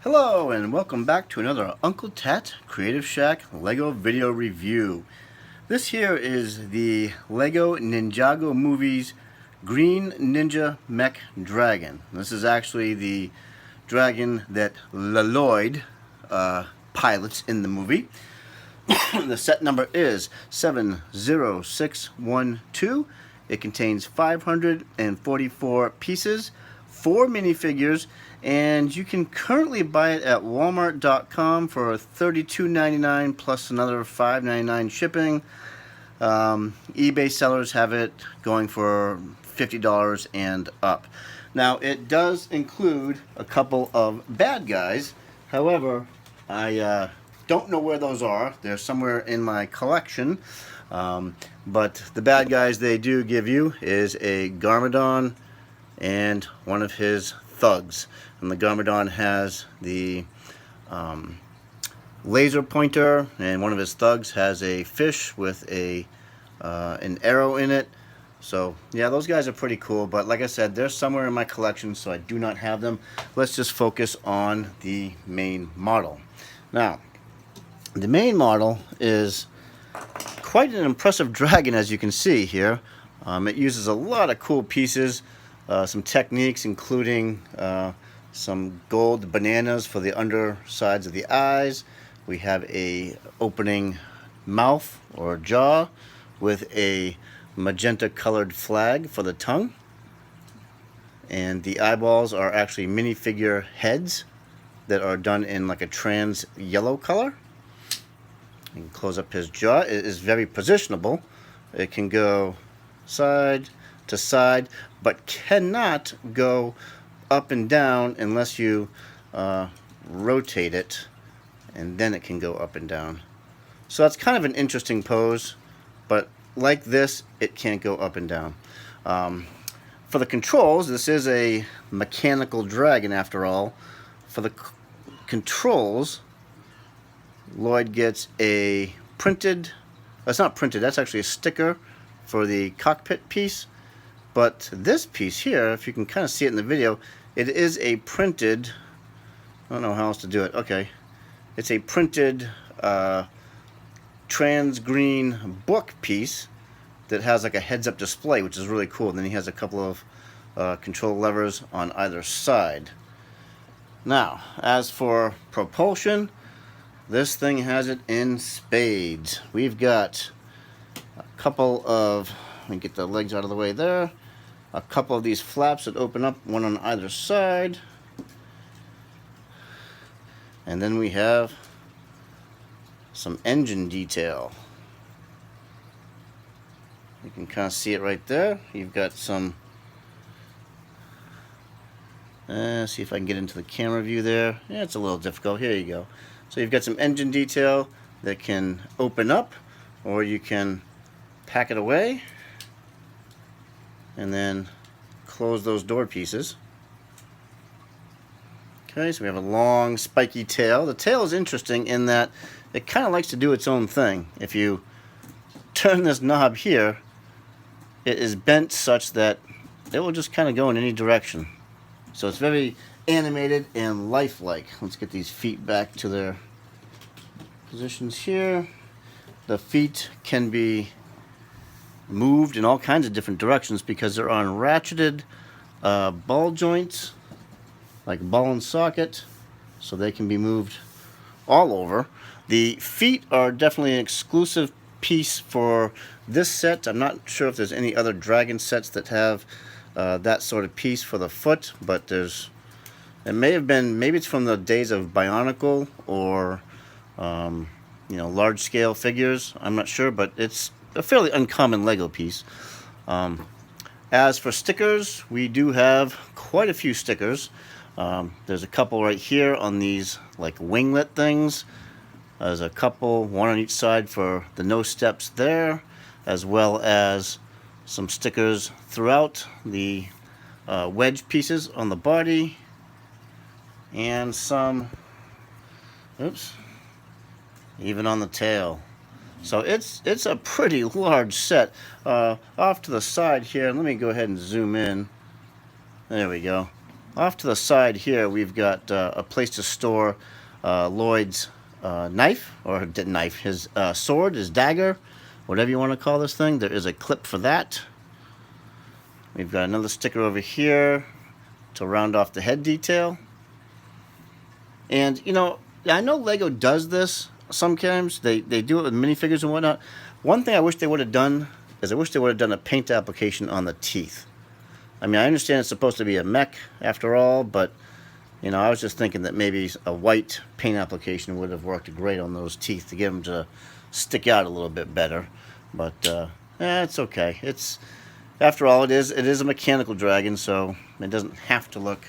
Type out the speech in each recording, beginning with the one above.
Hello and welcome back to another Uncle Tat Creative Shack Lego video review. This here is the Lego Ninjago Movies Green Ninja Mech Dragon. This is actually the dragon that Lloyd pilots in the movie. The set number is 70612. It contains 544 pieces, 4 minifigures, and you can currently buy it at walmart.com for $32.99 plus another $5.99 shipping. eBay sellers have it going for $50 and up. Now it does include a couple of bad guys. However, I don't know where those are. They're somewhere in my collection. But the bad guys they do give you is a Garmadon and one of his thugs. And the Garmadon has the laser pointer, and one of his thugs has a fish with an arrow in it. So yeah, those guys are pretty cool, but like I said, they're somewhere in my collection, so I do not have them. Let's just focus on the main model. Now, the main model is quite an impressive dragon, as you can see here. It uses a lot of cool pieces, some techniques, including some gold bananas for the undersides of the eyes. We have a opening mouth or jaw with a magenta colored flag for the tongue, and the eyeballs are actually minifigure heads that are done in like a trans yellow color. You can close up his jaw. It is very positionable. It can go side to side, but cannot go up and down unless you rotate it, and then it can go up and down. So that's kind of an interesting pose, but like this, it can't go up and down. For the controls, this is a mechanical dragon after all. For the controls, Lloyd gets a printed, that's not printed, that's actually a sticker for the cockpit piece. But this piece here, if you can kind of see it in the video, it is a printed, I don't know how else to do it, okay. It's a printed trans green book piece that has like a heads-up display, which is really cool. And then he has a couple of control levers on either side. Now, as for propulsion, this thing has it in spades. We've got a couple of, let me get the legs out of the way there, a couple of these flaps that open up, one on either side. And then we have some engine detail. You can kind of see it right there. You've got some, see if I can get into the camera view there. Yeah, it's a little difficult. Here you go. So you've got some engine detail that can open up, or you can pack it away and then close those door pieces. Okay, so we have a long spiky tail. The tail is interesting in that it kind of likes to do its own thing. If you turn this knob here, it is bent such that it will just kind of go in any direction. So it's very animated and lifelike. Let's get these feet back to their positions here. The feet can be moved in all kinds of different directions because they're on ratcheted ball joints, like ball and socket, so they can be moved all over. The feet are definitely an exclusive piece for this set. I'm not sure if there's any other dragon sets that have that sort of piece for the foot, but there's, it may have been, maybe it's from the days of Bionicle or you know, large scale figures. I'm not sure, but it's a fairly uncommon Lego piece. As for stickers, we do have quite a few stickers. There's a couple right here on these like winglet things. There's a couple, one on each side for the no steps there, as well as some stickers throughout the wedge pieces on the body, and some, oops, even on the tail. So it's a pretty large set. Off to the side here, let me go ahead and zoom in. There we go. Off to the side here, we've got a place to store Lloyd's knife, or knife, his sword, his dagger, whatever you want to call this thing. There is a clip for that. We've got another sticker over here to round off the head detail. And, you know, I know Lego does this sometimes. They do it with minifigures and whatnot. One thing I wish they would have done is I wish they would have done a paint application on the teeth. I mean, I understand it's supposed to be a mech after all, but, you know, I was just thinking that maybe a white paint application would have worked great on those teeth to get them to stick out a little bit better. But, it's okay. It's, after all, it is a mechanical dragon, so it doesn't have to look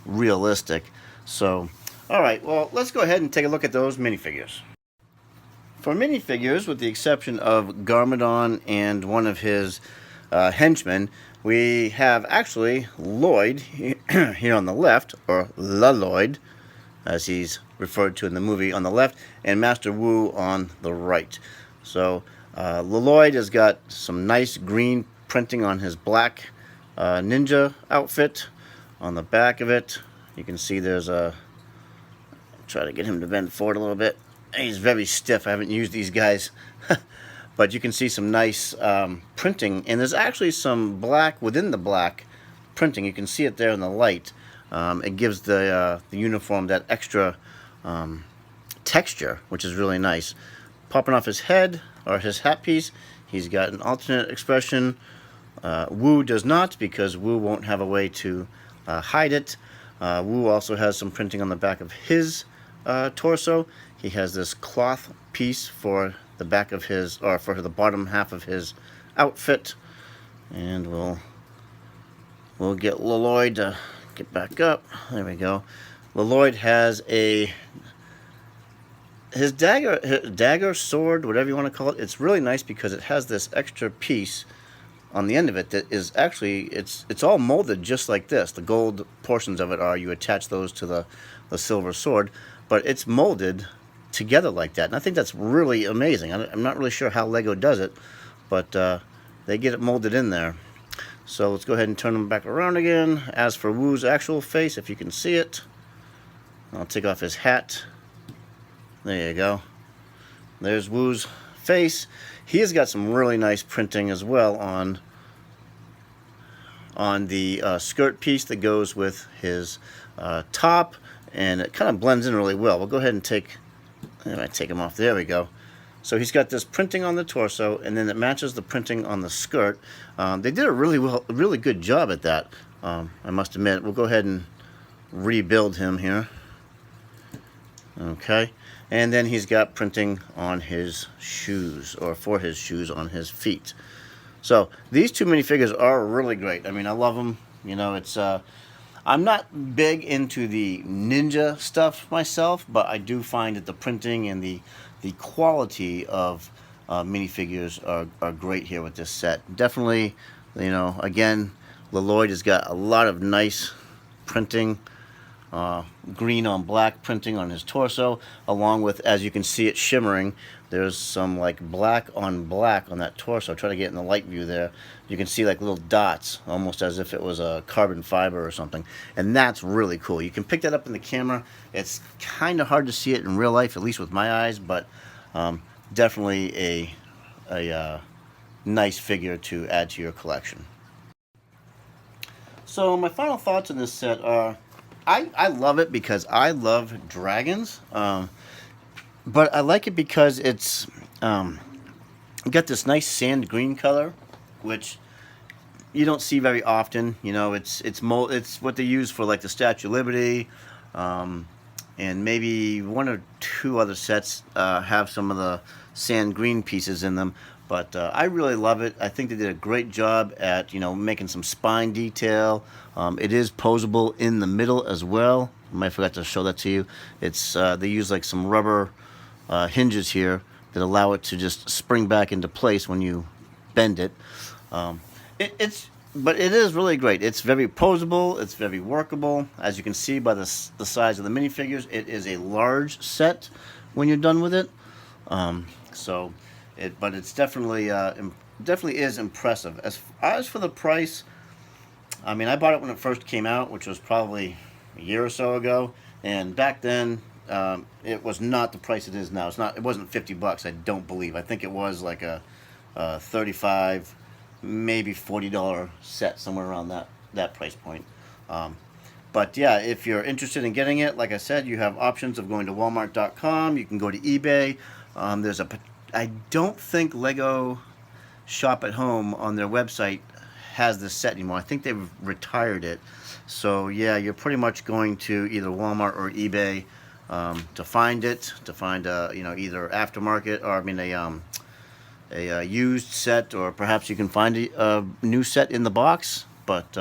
realistic. So, alright, well, let's go ahead and take a look at those minifigures. For minifigures, with the exception of Garmadon and one of his henchmen, we have actually Lloyd here on the left, or La Lloyd, as he's referred to in the movie, on the left, and Master Wu on the right. So, Lloyd has got some nice green printing on his black ninja outfit. On the back of it, you can see there's a... try to get him to bend forward a little bit. He's very stiff. I haven't used these guys. But you can see some nice printing. And there's actually some black within the black printing. You can see it there in the light. It gives the uniform that extra texture, which is really nice. Popping off his head, or his hat piece, he's got an alternate expression. Wu does not, because Wu won't have a way to hide it. Wu also has some printing on the back of his torso. He has this cloth piece for the back of his, or for the bottom half of his outfit. And we'll get Lloyd to get back up. There we go. Lloyd has his dagger, sword, whatever you want to call it. It's really nice because it has this extra piece on the end of it that is actually, it's all molded just like this. The gold portions of it are, you attach those to the silver sword, but it's molded together like that. And I think that's really amazing. I'm not really sure how Lego does it, but they get it molded in there. So let's go ahead and turn them back around again. As for Wu's actual face, if you can see it, I'll take off his hat. There you go. There's Wu's face. He has got some really nice printing as well on the skirt piece that goes with his top, and it kind of blends in really well. We'll go ahead and take him off. There we go. So he's got this printing on the torso, and then it matches the printing on the skirt. They did a really good job at that, I must admit. We'll go ahead and rebuild him here. Okay. And then he's got printing on his shoes, or for his shoes on his feet. So these two minifigures are really great. I mean, I love them. You know, it's I'm not big into the ninja stuff myself, but I do find that the printing and the quality of minifigures are great here with this set. Definitely, you know, again, Lloyd has got a lot of nice printing. Green on black printing on his torso, along with, as you can see it shimmering, there's some like black on black on that torso. Try to get in the light view there. You can see like little dots, almost as if it was a carbon fiber or something, and that's really cool. You can pick that up in the camera. It's kind of hard to see it in real life, at least with my eyes, but definitely a nice figure to add to your collection. So my final thoughts on this set are, I love it because I love dragons, but I like it because it's got this nice sand green color, which you don't see very often. You know, it's what they use for like the Statue of Liberty, and maybe one or two other sets have some of the sand green pieces in them. But I really love it. I think they did a great job at, you know, making some spine detail. It is posable in the middle as well. I might forgot to show that to you. It's they use like some rubber hinges here that allow it to just spring back into place when you bend it. But it is really great. It's very posable. It's very workable. As you can see by the size of the minifigures, it is a large set when you're done with it. But it's definitely is impressive. As for the price, I mean, I bought it when it first came out, which was probably a year or so ago, and back then it was not the price it is now. It's not. It wasn't $50. I don't believe. I think it was like a 35, maybe $40 set, somewhere around that price point. Um, but yeah, if you're interested in getting it, like I said, you have options of going to Walmart.com. You can go to eBay. There's a. I don't think Lego Shop at Home on their website has this set anymore. I think they've retired it. So yeah, you're pretty much going to either Walmart or eBay to find it, to find you know, either aftermarket, or I mean a used set, or perhaps you can find a new set in the box. But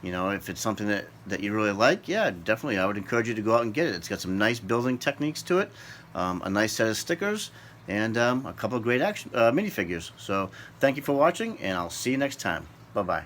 you know, if it's something that you really like, yeah, definitely I would encourage you to go out and get it. It's got some nice building techniques to it, a nice set of stickers, and a couple of great action minifigures. So thank you for watching, and I'll see you next time. Bye bye.